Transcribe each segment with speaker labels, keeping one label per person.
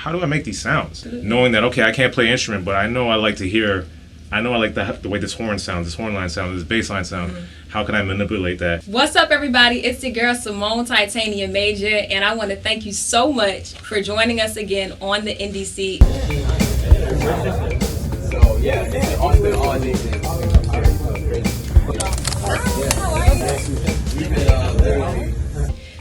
Speaker 1: how do I make these sounds? Knowing that, okay, I can't play instrument, but I know I like to hear, I know I like the way this horn sounds, this horn line sounds, this bass line sounds. How can I manipulate that?
Speaker 2: What's up, everybody? It's the girl Symone Titania Major, and I want to thank you so much for joining us again on the NDC.
Speaker 3: So yeah, it's all these.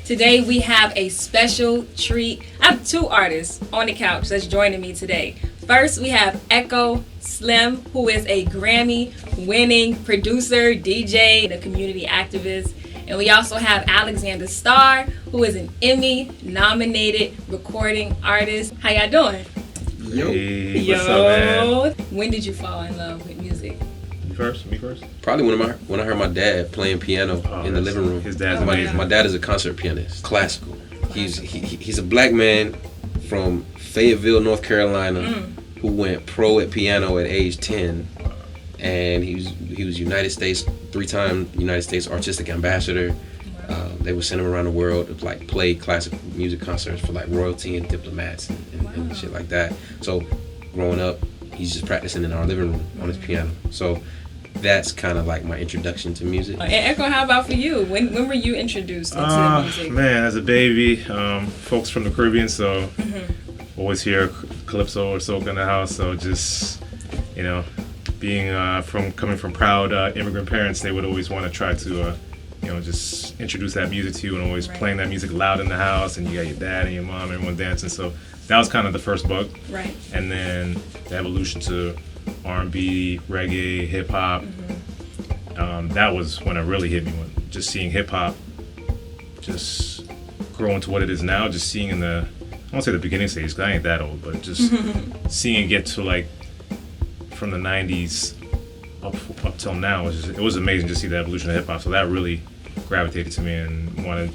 Speaker 2: Today we have a special treat. I have two artists on the couch that's joining me today. First, we have Echo Slim, who is a Grammy-winning producer, DJ, and a community activist. And we also have Alexander Starr, who is an Emmy-nominated recording artist. How y'all doing?
Speaker 1: Hey, what's up, man?
Speaker 2: When did you fall in love with music?
Speaker 1: Me first?
Speaker 3: Probably when I heard my dad playing piano in the living room.
Speaker 1: His dad's amazing.
Speaker 3: My dad is a concert pianist, classical. He's a black man from Fayetteville, North Carolina, who went pro at piano at age 10, and he was three-time United States artistic ambassador. They would send him around the world to like play classical music concerts for like royalty and diplomats and shit like that. So growing up, he's just practicing in our living room on his piano. So that's kind of like my introduction to music.
Speaker 2: And Echo, how about for you? When were you introduced into music?
Speaker 1: Man, as a baby, folks from the Caribbean, so always hear calypso or soca in the house. So just, being coming from proud immigrant parents, they would always want to try to, just introduce that music to you, and always playing that music loud in the house, and you got your dad and your mom, everyone dancing. So that was kind of the first bug.
Speaker 2: Right.
Speaker 1: And then the evolution to R&B, reggae, hip hop. That was when it really hit me. When just seeing hip hop just grow into what it is now. Just seeing in I won't say the beginning stage, because I ain't that old, but just seeing it get to like from the 90s up till now. It was amazing to see the evolution of hip hop. So that really gravitated to me, and I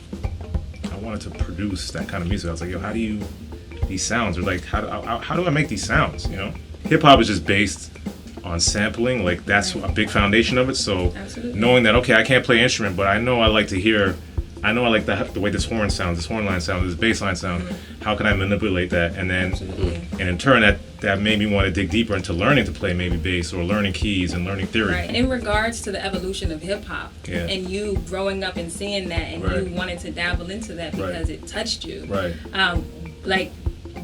Speaker 1: wanted to produce that kind of music. I was like, yo, these sounds are like, how do I make these sounds? Hip hop is just based on sampling, like that's a big foundation of it. So knowing that, okay, I can't play instrument, but I know I like to hear, I know I like the way this horn sounds, this horn line sounds, this bass line sound. How can I manipulate that? And then, and in turn, that made me want to dig deeper into learning to play maybe bass or learning keys and learning theory.
Speaker 2: Right. In regards to the evolution of hip hop, and you growing up and seeing that, and you wanted to dabble into that because it touched you.
Speaker 1: Right.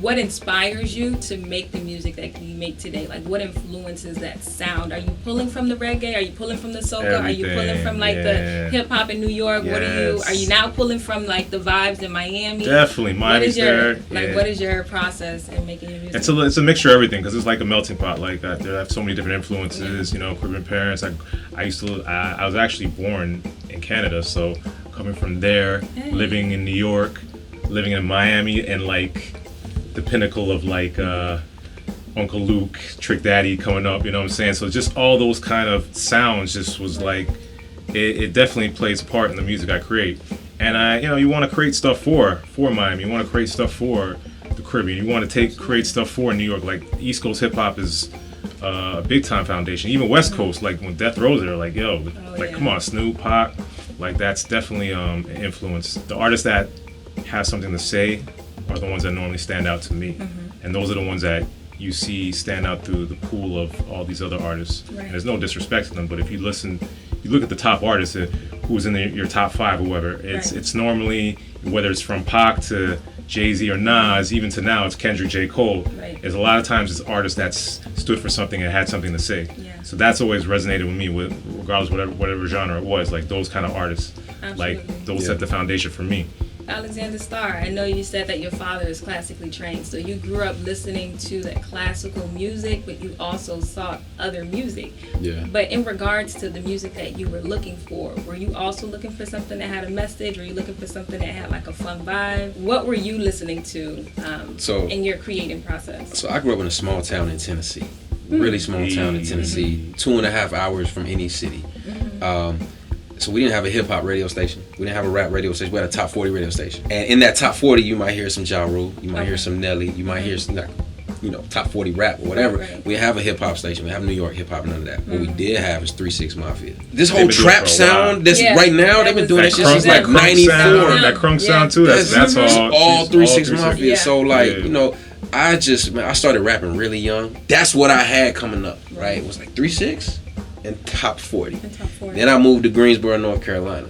Speaker 2: What inspires you to make the music that you make today? Like, what influences that sound? Are you pulling from the reggae? Are you pulling from the soca?
Speaker 1: Everything.
Speaker 2: Are you pulling from like the hip hop in New York?
Speaker 1: Yes.
Speaker 2: Are you now pulling from like the vibes in Miami?
Speaker 1: Definitely, Miami's there.
Speaker 2: What is your process in making your music?
Speaker 1: It's a mixture of everything, because it's like a melting pot. Like I have so many different influences. Caribbean parents. I was actually born in Canada, so coming from there, living in New York, living in Miami, and like the pinnacle of like Uncle Luke, Trick Daddy coming up, you know what I'm saying? So just all those kind of sounds just was like, it definitely plays a part in the music I create. And you want to create stuff for Miami, you want to create stuff for the Caribbean, you want to create stuff for New York. Like East Coast hip hop is a big time foundation. Even West Coast, like when Death Row's there, like come on, Snoop, Pac, like that's definitely an influence. The artists that have something to say are the ones that normally stand out to me, and those are the ones that you see stand out through the pool of all these other artists. And there's no disrespect to them, but if you look at the top artists who's in your top 5 or whoever, it's normally, whether it's from Pac to Jay-Z or Nas, even to now it's Kendrick, J. Cole. There's a lot of times it's artists that stood for something and had something to say. So that's always resonated with me, regardless of whatever genre it was. Like those kind of artists, like those set the foundation for me.
Speaker 2: Alexander Starr, I know you said that your father is classically trained, so you grew up listening to the classical music, but you also sought other music. But in regards to the music that you were looking for, were you also looking for something that had a message? Were you looking for something that had like a fun vibe? What were you listening to in your creating process?
Speaker 3: So I grew up in a small town in Tennessee, really small town in Tennessee, 2.5 hours from any city. So we didn't have a hip-hop radio station. We didn't have a rap radio station. We had a top 40 radio station. And in that top 40, you might hear some Ja Rule. You might hear some Nelly. You might hear some, top 40 rap or whatever. We have a hip-hop station. We have New York hip-hop, none of that. What we did have is 3 6 Mafia. This whole trap sound, right now, they've been doing that shit since like 94.
Speaker 1: That crunk sound, too. That's all
Speaker 3: 3 6 Mafia. So, I started rapping really young. That's what I had coming up, right? It was like 3-6 and top 40. Then I moved to Greensboro, North Carolina.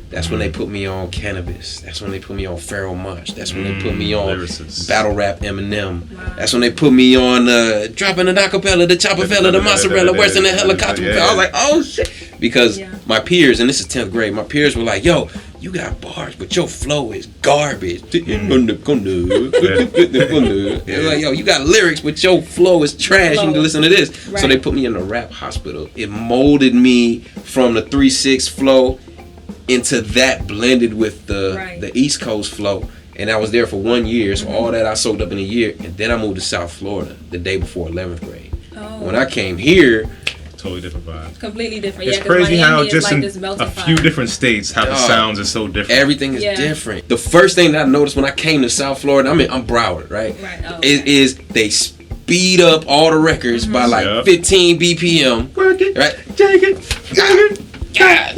Speaker 3: That's when they put me on Cannabis. That's when they put me on Pharoah Monch. That's when they put me on battle rap Eminem. Wow. That's when they put me on dropping the acapella, the chopper fella, the mozzarella, worse than the helicopter. I was like, oh shit. Because my peers, and this is 10th grade, my peers were like, yo, you got bars, but your flow is garbage. They're like, yo, you got lyrics, but your flow is trash. You need to listen to this. Right. So they put me in a rap hospital. It molded me from the 3-6 flow into that blended with the East Coast flow. And I was there for 1 year, so all that I soaked up in a year. And then I moved to South Florida the day before 11th grade. Oh. When I came here,
Speaker 1: totally different vibe.
Speaker 2: Completely different.
Speaker 1: It's crazy how just like in a few different states how the sounds are so different.
Speaker 3: Everything is different. The first thing that I noticed when I came to South Florida, I'm Broward, right? Is they speed up all the records by like 15 BPM. Work it, right? Take it. And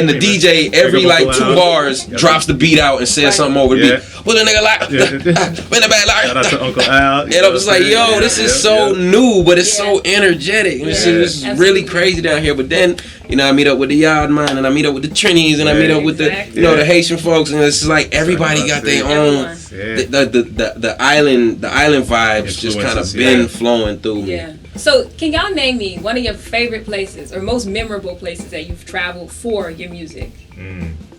Speaker 3: the DJ every like 2 bars drops the beat out and says something over the beat. Well, the nigga like,
Speaker 1: shout out to Uncle Al.
Speaker 3: And I was like, yo, this is so new, but it's so energetic. And this is really crazy down here. But then, you know, I meet up with the Yard Man, and I meet up with the Trinis, and I meet up with the, you know, the Haitian folks, and it's like everybody got their own. The island vibes just kind of been flowing through me.
Speaker 2: So, can y'all name me one of your favorite places or most memorable places that you've traveled for your music?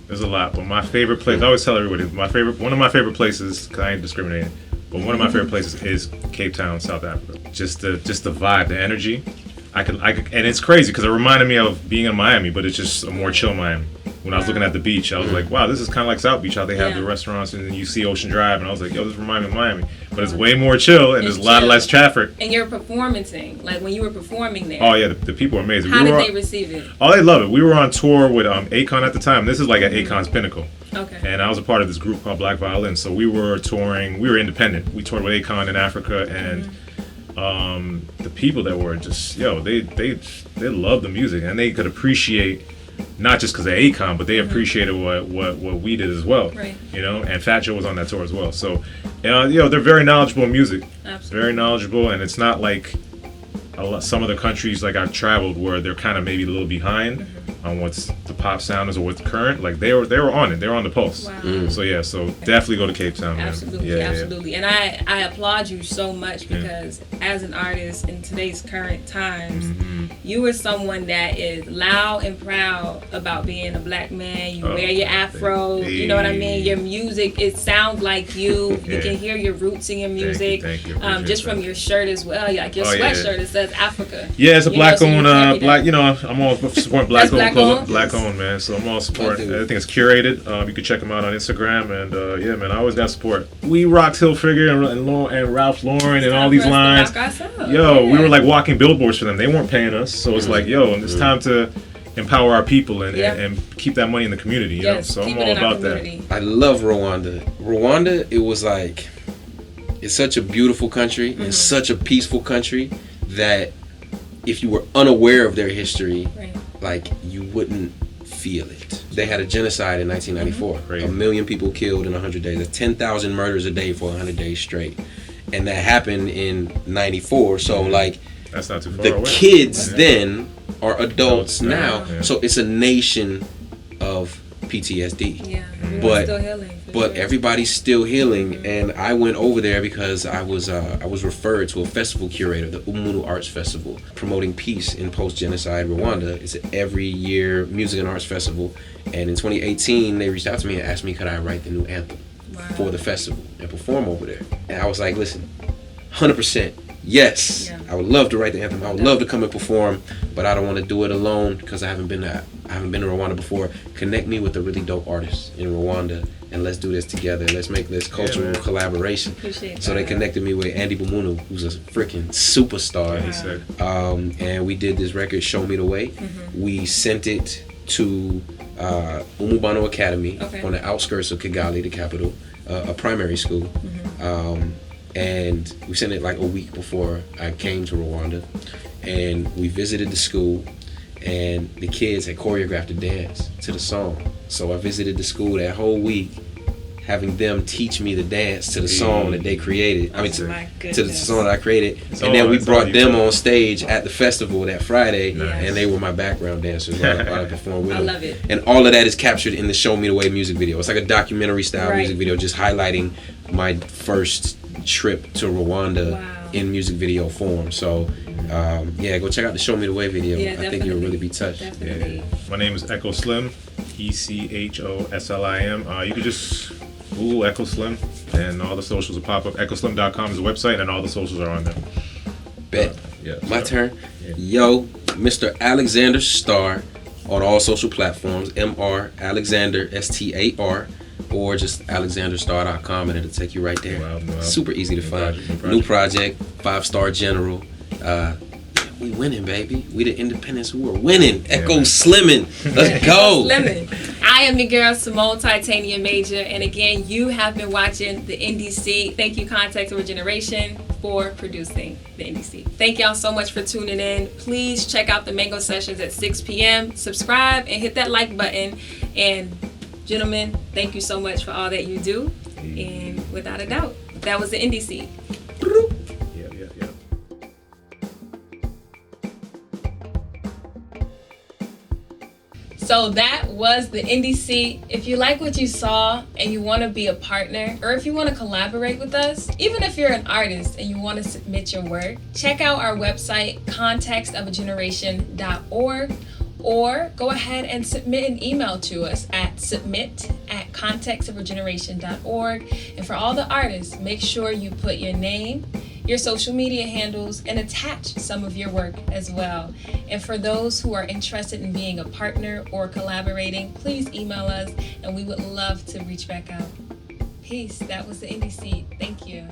Speaker 1: There's a lot, but my favorite place, I always tell everybody, one of my favorite places, because I ain't discriminating, but one of my favorite places is Cape Town, South Africa. Just the vibe, the energy. And it's crazy because it reminded me of being in Miami, but it's just a more chill Miami. When I was looking at the beach, I was like, wow, this is kind of like South Beach, how they have the restaurants and you see Ocean Drive, and I was like, yo, this reminds me of Miami. But it's way more chill, and there's a lot less traffic.
Speaker 2: And you're performing, like when you were performing there.
Speaker 1: Oh yeah, the people were amazing.
Speaker 2: How did they receive it?
Speaker 1: Oh, they love it. We were on tour with Akon at the time. This is like at Akon's pinnacle.
Speaker 2: Okay.
Speaker 1: And I was a part of this group called Black Violin, so we were touring, we were independent. We toured with Akon in Africa, and the people that were just, they loved the music, and they could appreciate, not just because of Akon, but they appreciated what we did as well.
Speaker 2: Right.
Speaker 1: You know, and Fat Joe was on that tour as well. So, they're very knowledgeable in music.
Speaker 2: Absolutely.
Speaker 1: Very knowledgeable, and it's not like some of the countries like I've traveled where they're kind of maybe a little behind on what's the pop sound is or what's current. Like they were on it. They were on the pulse.
Speaker 2: Wow.
Speaker 1: So definitely go to Cape Town, man.
Speaker 2: Absolutely. And I applaud you so much because as an artist in today's current times, you are someone that is loud and proud about being a black man. You wear your afro. You know what I mean? Your music, it sounds like you. You can hear your roots in your music.
Speaker 1: Thank you.
Speaker 2: Just from your shirt as well. Like your sweatshirt, it says Africa.
Speaker 1: Yeah, it's a black owned, black. I'm all supporting black owned clothing. Black owned, man. So I'm all supporting. I think it's curated. You can check them out on Instagram, and man, I always got support. We rocked Hilfiger and Ralph Lauren and all these lines. We were like walking billboards for them. They weren't paying us, so it's like, it's time to empower our people and keep that money in the community. You know? So I'm all about that.
Speaker 3: I love Rwanda. Rwanda, it was like, it's such a beautiful country and such a peaceful country that if you were unaware of their history, like you wouldn't feel it. They had a genocide in 1994. 1 million people killed in 100 days. That's 10,000 murders a day for 100 days straight. And that happened in 94. So like,
Speaker 1: that's not too far
Speaker 3: the
Speaker 1: away.
Speaker 3: kids then are adults now. So it's a nation of PTSD. But everybody's still healing, and I went over there because I was referred to a festival curator, the Umunu Arts Festival, promoting peace in post-genocide Rwanda. It's an every year music and arts festival, and in 2018 they reached out to me and asked me could I write the new anthem for the festival and perform over there. And I was like, listen, 100%. Yes, I would love to write the anthem. I would love to come and perform, but I don't want to do it alone because I haven't been to Rwanda before. Connect me with a really dope artist in Rwanda, and let's do this together. Let's make this cultural collaboration. So they connected me with Andy Bumunu, who's a freaking superstar. And we did this record, Show Me the Way. We sent it to Umubano Academy on the outskirts of Kigali, the capital, a primary school. And we sent it like a week before I came to Rwanda, and we visited the school, and the kids had choreographed a dance to the song. So I visited the school that whole week, having them teach me the dance to the song that they created. I mean, to the song that I created. And then we brought them on stage at the festival that Friday, and they were my background dancers while I performed with them.
Speaker 2: I love it.
Speaker 3: And all of that is captured in the Show Me the Way music video. It's like a documentary style music video, just highlighting my first trip to Rwanda in music video form. So go check out the Show Me the Way video. I think you'll really be touched.
Speaker 1: My name is Echo Slim, ECHOSLIM. You can just Google Echo Slim and all the socials will pop up. EchoSlim.com is the website and all the socials are on there.
Speaker 3: Bet. My turn. Yo, Mr. Alexander Star on all social platforms. MR Alexander STAR, or just alexanderstar.com and it'll take you right there.
Speaker 1: Wow.
Speaker 3: Super easy to find. New project, 5-star general. We winning, baby. We the independents who are winning. Echo Slimming. Let's go.
Speaker 2: Slimming. I am your girl, Symone Titania Major. And again, you have been watching the NDC. Thank you, Context of a Generation, for producing the NDC. Thank y'all so much for tuning in. Please check out the Mango Sessions at 6 p.m. Subscribe and hit that like button. And gentlemen, thank you so much for all that you do. And without a doubt, that was the NDC. So that was the NDC. If you like what you saw and you want to be a partner, or if you want to collaborate with us, even if you're an artist and you want to submit your work, check out our website, contextofageneration.org, or go ahead and submit an email to us at submit@contextofageneration.org. And for all the artists, make sure you put your name, your social media handles, and attach some of your work as well. And for those who are interested in being a partner or collaborating, please email us and we would love to reach back out. Peace. That was the NDC. Thank you.